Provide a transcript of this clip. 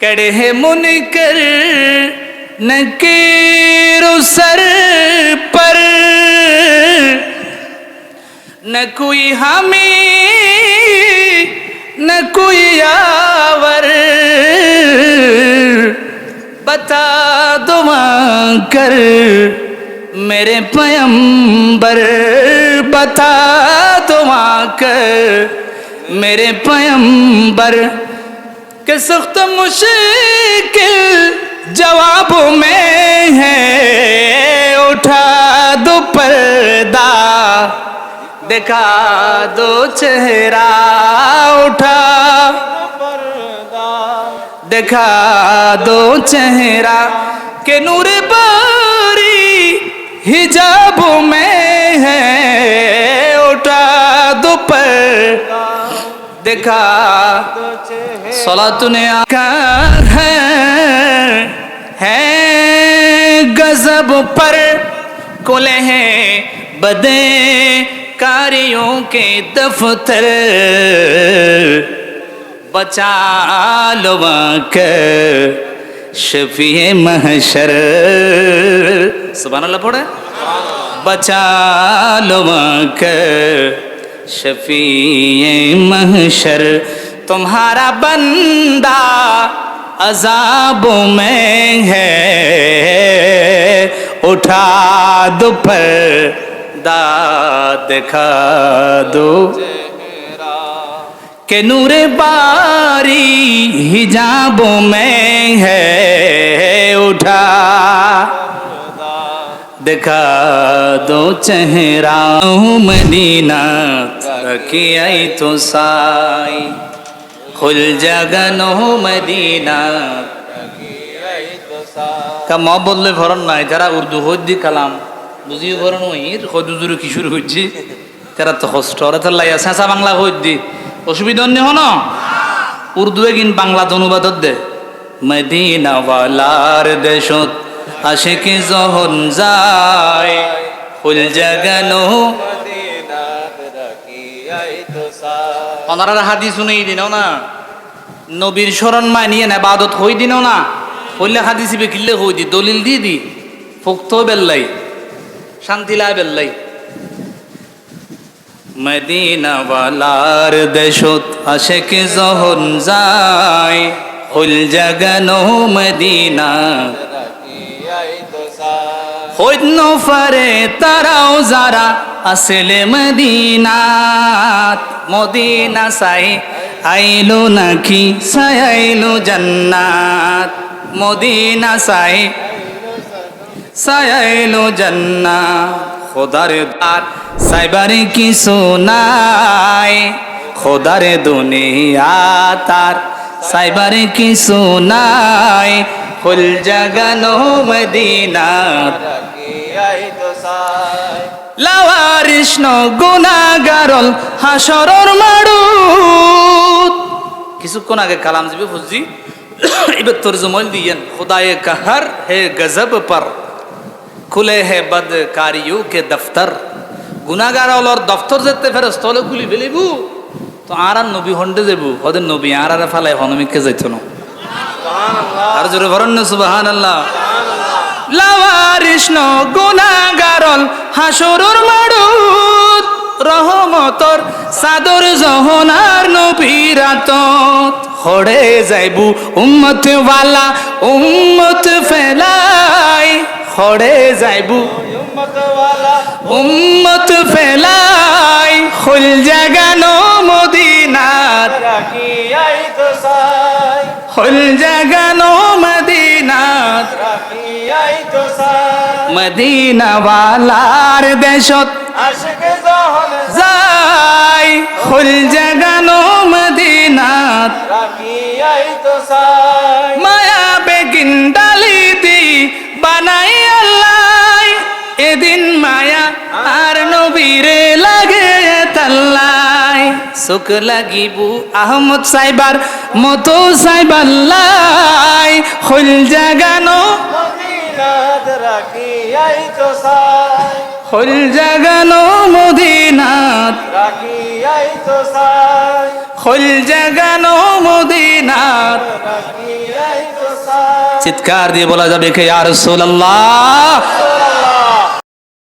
कड़े मुनकर नकीरो सर पर न कोई हमें न कोई यावर बता दो कर मेरे पैगंबर बता दो कर मेरे पैगंबर के सख्त मुश्किल जवाबों में है उठा दो पर्दा दिखा दो चेहरा उठा दिखा दो चेहरा के नूर बारी हिजाबों में है उठा दो पर्दा दिखा सलातुने आका है गजब पर कुले हैं बदे कारियों के दफ्तर बचा लो शफीए महशर सुभान अल्लाह पढ़े बचा लो शफीए महशर तुम्हारा बंदा अजाबों में है उठा दो पर्दा दिखा दो के नूर बारी हिजाबों में है उठा दिखा दो चेहरा मदीना रखी आई तो साई खुल जगनो मदीना का मा বললে ভরণ নাই যারা উর্দু হদ্দি কালাম বুঝিয়ে ভরণ হইর হদুজুর কি শুরু হচ্ছে তারা তো কষ্ট ওরা তো লাইয়া সাসা বাংলা হদ্দি অসুবিধা নেই হন উর্দু এগিন বাংলা অনুবাদ দে মদিনা ওয়ালার দেশত আশিকি যখন যায় ফুল জাগানো মদিনা রাখি আই তো সাই ওনারা হাদিস শুনেই দিনও না নবীর শরণ মানিয়ে না ইবাদত হই দিনও না হইলে হাদিস বে কিল্লে হই দি দলিল দি দি ফুক্ত বেল্লাই শান্তি লা বেল্লাই মদিনা ওয়ালার দেশত আশিকি যখন যায় ফুল জাগানো মদিনা হইন ফারে তারাও যারা আসলে মদিনাত মদিনা সাই আইলো নাকি সাই আইলো জান্নাত মদিনা সাই সাই আইলো জান্নাত খোদার দার সাইবারে কিছু নাই খোদার দুনিয়া তার সাইবারে কিছু নাই ফুল জাগানো মদিনা লাওয়ারিস গুনাহগারল হাসরর মাড়ুত কিছুক্ষণ আগে কালাম জিবে বুঝছি এবার তরজমা দিয়েন খুদায়ে কাহার হে গজব পর খুলে হে বদকারিয়ো কে দফতর গুনাহগারলর দফতর যেতে ফেরেশতা হলে খুলি বেলিবু তো আর নবী হন্ডে যাবো ওদের নবী আর ফালাই হনমিকে যাইতো না আর জোরে বলেন না সুবহানাল্লাহ লাওয়ারিস গুনাহগারল হাসরর মাড়ুত রহমতর সাদর জহনার নবীরাত হড়ে যাইবু উম্মত ওয়ালা উম্মত ফেলাই হড়ে যাইবু উম্মত ওয়ালা উম্মত ফেলাই খুল জাগানো মদিনাত রাখি আই তো সাই খুল জাগানো মদিনাত রাখি আই তো সাই মদিনা ওয়ালার দেশত আশিক যখন যাই খুল জাগানো মদিনাত রাখি আই তো সাই মায়া বেগিন ডালিতি বানাই আল্লাহ এদিন মায়া আর নবীরে লাগে তাল্লাই সুখ লাগিবু আহমদ সাইবার মতো সাইবাল্লাই খুল জাগানো মদিনাত রাখি আই তো সাই খুল জাগানো মদিনাত রাখি আই তো সাই খুল জাগানো মদিনাত রাখি আই চিৎকার দিয়ে বলা যাবে কে ইয়া রাসূলুল্লাহ।